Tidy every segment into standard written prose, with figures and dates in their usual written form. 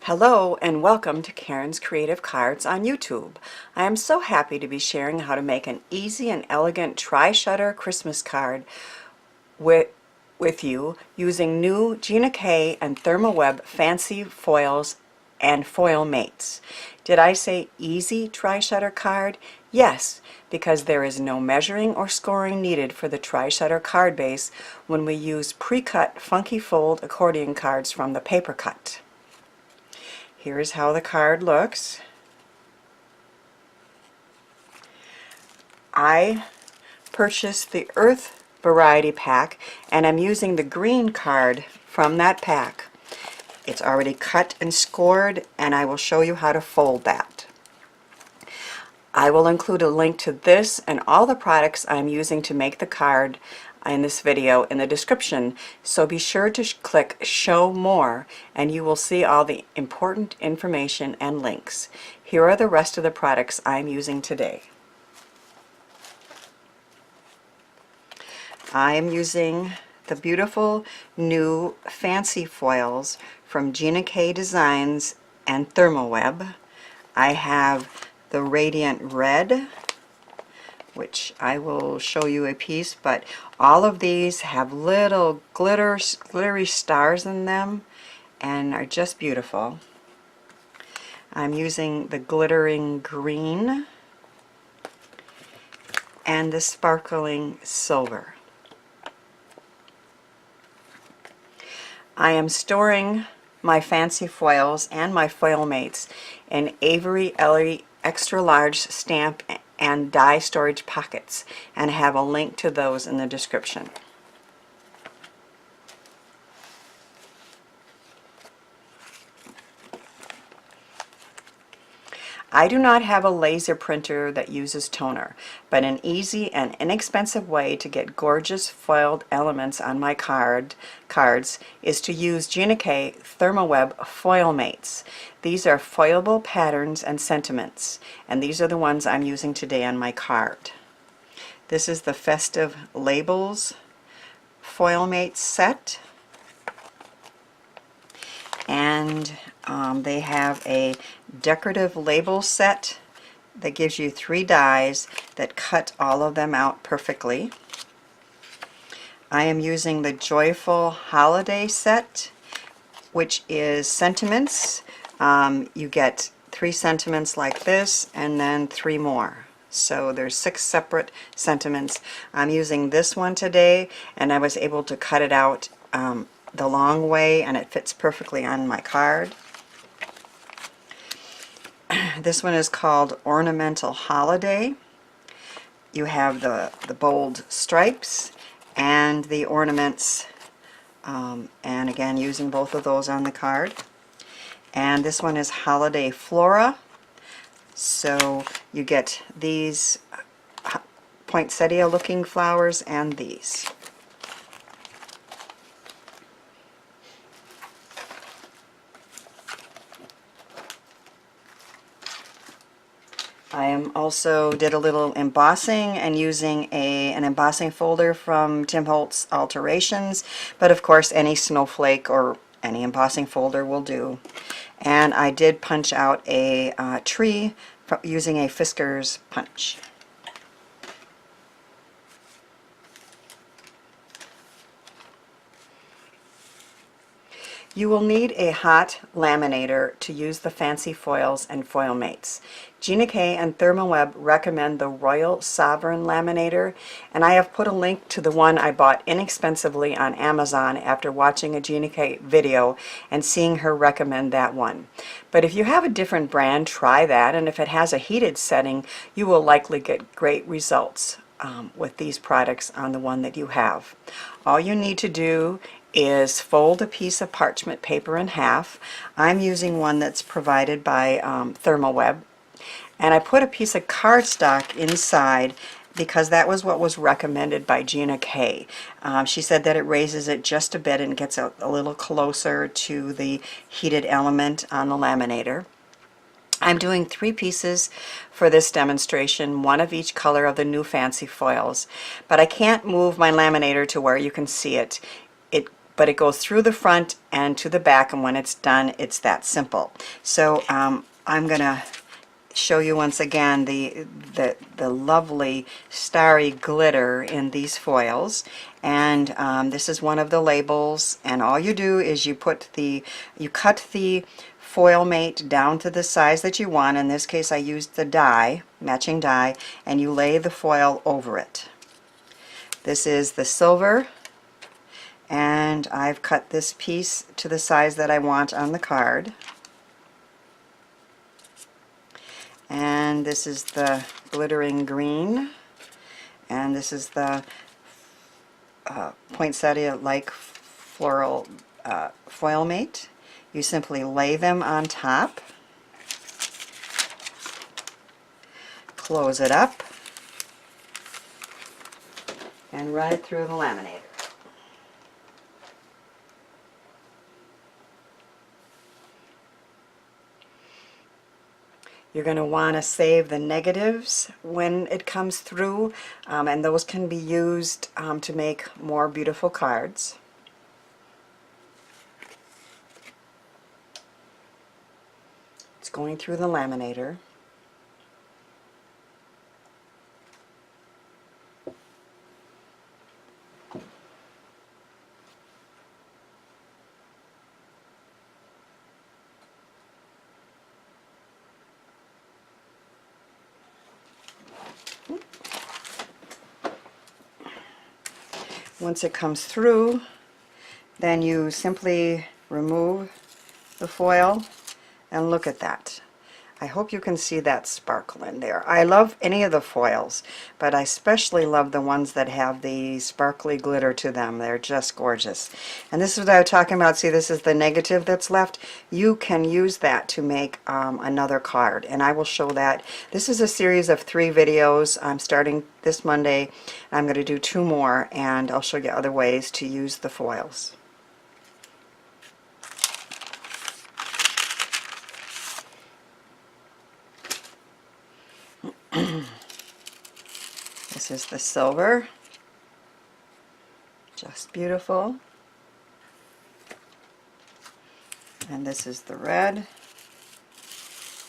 Hello and welcome to Karen's Creative Cards on YouTube. I am so happy to be sharing how to make an easy and elegant tri-shutter Christmas card with you using new Gina K and Therm fancy foils and foil mates. Did I say easy tri-shutter card? Yes, because there is no measuring or scoring needed for the tri-shutter card base when we use pre-cut funky fold accordion cards from the paper cut. Here's how the card looks. I purchased the Earth variety pack and I'm using the green card from that pack. It's already cut and scored and I will show you how to fold that. I will include a link to this and all the products I'm using to make the card in this video in the description, so be sure to click Show More and you will see all the important information and links. Here are the rest of the products I'm using today. I am using the beautiful new fancy foils from Gina K Designs and Therm. I have the Radiant Red, which I will show you a piece, but all of these have little glittery stars in them and are just beautiful. I'm using the glittering green and the sparkling silver. I am storing my fancy foils and my foil mates in Avery Ellery extra large stamp and die storage pockets, and have a link to those in the description. I do not have a laser printer that uses toner, but an easy and inexpensive way to get gorgeous foiled elements on my cards is to use Gina K Therm foil mates. These are foilable patterns and sentiments, and these are the ones I'm using today on my card. This is the Festive Labels foil mates set, and they have a decorative label set that gives you 3 dies that cut all of them out perfectly. I am using the Joyful Holiday set, which is sentiments. You get 3 sentiments like this and then 3 more. So there's 6 separate sentiments. I'm using this one today and I was able to cut it out the long way and it fits perfectly on my card. This one is called Ornamental Holiday. You have the bold stripes and the ornaments, and again using both of those on the card. And this one is Holiday Flora. So you get these poinsettia looking flowers and these. I also did a little embossing and using an embossing folder from Tim Holtz Alterations, but of course any snowflake or any embossing folder will do. And I did punch out a tree using a Fisker's punch. You will need a hot laminator to use the fancy foils and foil mates. Gina K and Therm recommend the Royal Sovereign laminator, and I have put a link to the one I bought inexpensively on Amazon after watching a Gina K video and seeing her recommend that one. But if you have a different brand, try that, and if it has a heated setting, you will likely get great results with these products on the one that you have. All you need to do is fold a piece of parchment paper in half. I'm using one that's provided by Therm, and I put a piece of cardstock inside because that was what was recommended by Gina K. She said that it raises it just a bit and gets a little closer to the heated element on the laminator. I'm doing 3 pieces for this demonstration, 1 of each color of the new fancy foils, but I can't move my laminator to where you can see it. but it goes through the front and to the back, and when it's done, it's that simple. So I'm gonna show you once again the lovely starry glitter in these foils, and this is one of the labels, and all you do is you cut the foil mate down to the size that you want. In this case I used the die, matching die, and you lay the foil over it. This is the silver, and I've cut this piece to the size that I want on the card. And this is the glittering green, and this is the poinsettia-like floral foil mate. You simply lay them on top, close it up, and run it through the laminator. You're going to want to save the negatives when it comes through, and those can be used to make more beautiful cards. It's going through the laminator. Once it comes through, then you simply remove the foil, and look at that. I hope you can see that sparkle in there. I love any of the foils, but I especially love the ones that have the sparkly glitter to them. They're just gorgeous. And this is what I was talking about. See, this is the negative that's left. You can use that to make another card, and I will show that. This is a series of 3 videos. I'm starting this Monday. I'm going to do 2 more, and I'll show you other ways to use the foils. This is the silver, just beautiful, and this is the red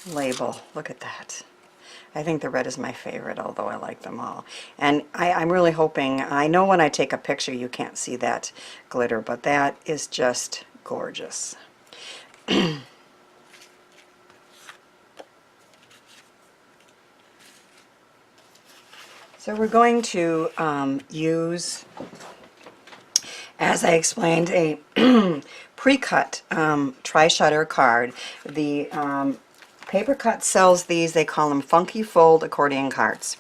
label. Look at that. I think the red is my favorite, although I like them all. And I'm really hoping, I know when I take a picture you can't see that glitter, but that is just gorgeous. So we're going to use, as I explained, a pre-cut tri-shutter card. The Paper Cut sells these. They call them funky fold accordion cards.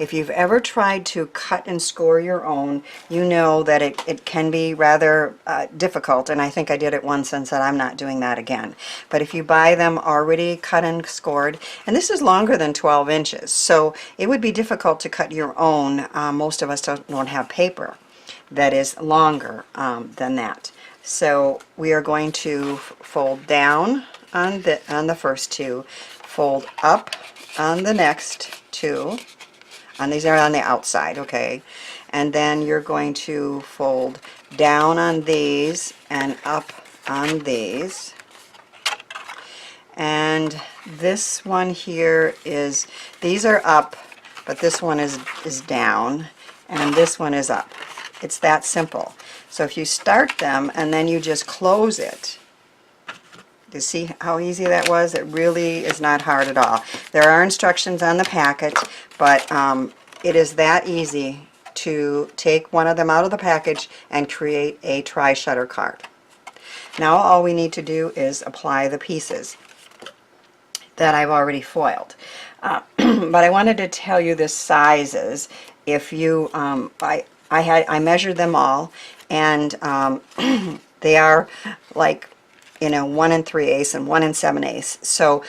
If you've ever tried to cut and score your own, you know that it can be rather difficult, and I think I did it once and said I'm not doing that again. But if you buy them already cut and scored, and this is longer than 12 inches, so it would be difficult to cut your own. Most of us don't have paper that is longer than that. So we are going to fold down on the first 2, fold up on the next 2, and these are on the outside, okay, and then you're going to fold down on these and up on these, and this one here is, these are up, but this one is down, and this one is up. It's that simple. So if you start them and then you just close it, you see how easy that was? It really is not hard at all. There are instructions on the packet, but it is that easy to take one of them out of the package and create a tri-shutter card. Now all we need to do is apply the pieces that I've already foiled. But I wanted to tell you the sizes. If you, I measured them all, and they are like, 1 3/8 and 1 7/8. So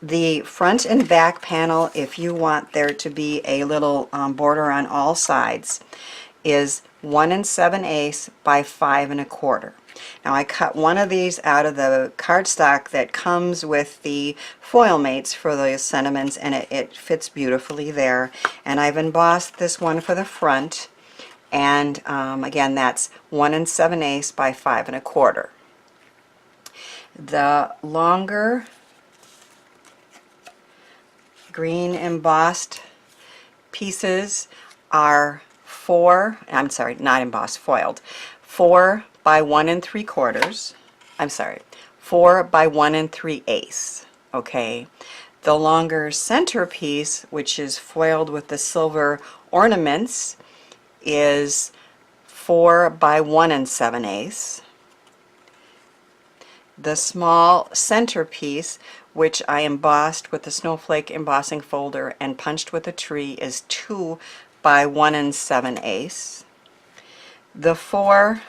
the front and back panel, if you want there to be a little border on all sides, is 1 7/8 by 5 1/4. Now I cut one of these out of the cardstock that comes with the foil mates for the sentiments, and it fits beautifully there. And I've embossed this one for the front, And again, that's 1 7/8 by 5 1/4. The longer green embossed pieces are not embossed, foiled, 4 by 1 3/4. I'm sorry, 4 by 1 3/8. Okay. The longer center piece, which is foiled with the silver ornaments, is 4 by 1 7/8. The small center piece, which I embossed with the snowflake embossing folder and punched with a tree, is 2 by 1 7/8. The 4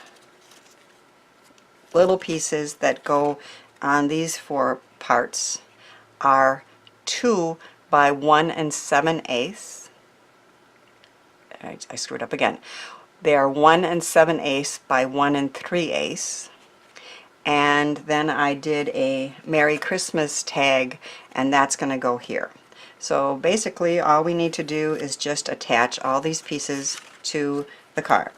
little pieces that go on these 4 parts are 2 by 1 7/8. I screwed up again. They are 1 7/8 by 1 3/8. And then I did a Merry Christmas tag, and that's going to go here. So basically all we need to do is just attach all these pieces to the card.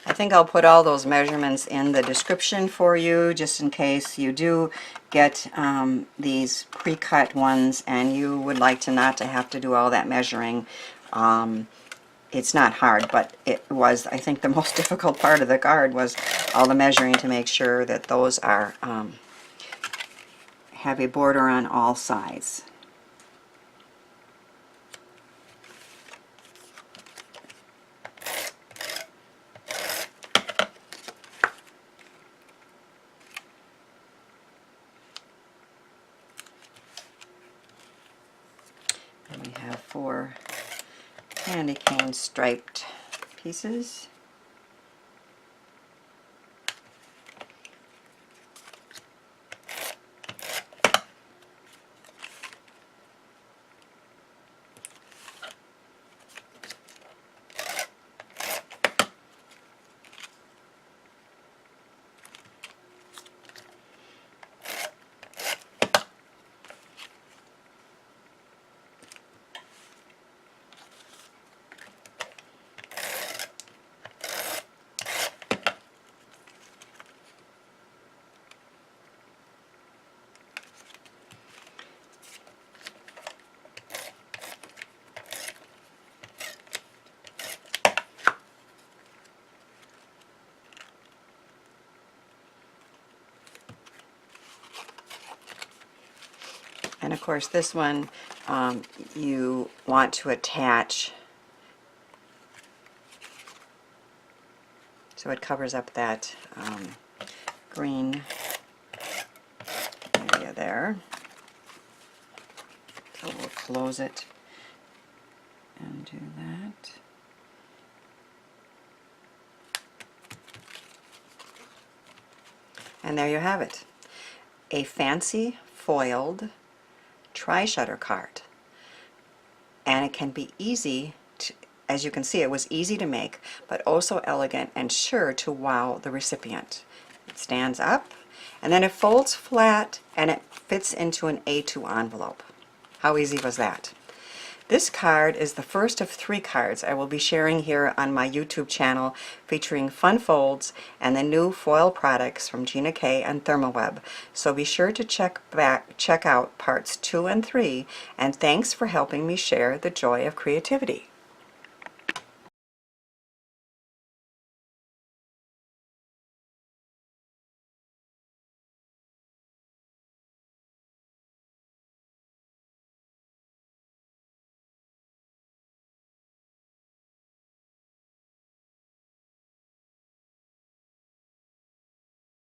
I think I'll put all those measurements in the description for you, just in case you do get these pre-cut ones and you would like to not to have to do all that measuring. It's not hard, but it was, I think, the most difficult part of the card was all the measuring to make sure that those are have a border on all sides. And we have 4 candy cane striped pieces. And of course this one you want to attach so it covers up that green area there. So we'll close it and do that. And there you have it. A fancy foiled tri-shutter card. And it can be easy to, as you can see, it was easy to make, but also elegant and sure to wow the recipient. It stands up, and then it folds flat, and it fits into an A2 envelope. How easy was that? This card is the first of 3 cards I will be sharing here on my YouTube channel featuring fun folds and the new foil products from Gina K and Therm. So be sure to check out parts 2 and 3, and thanks for helping me share the joy of creativity.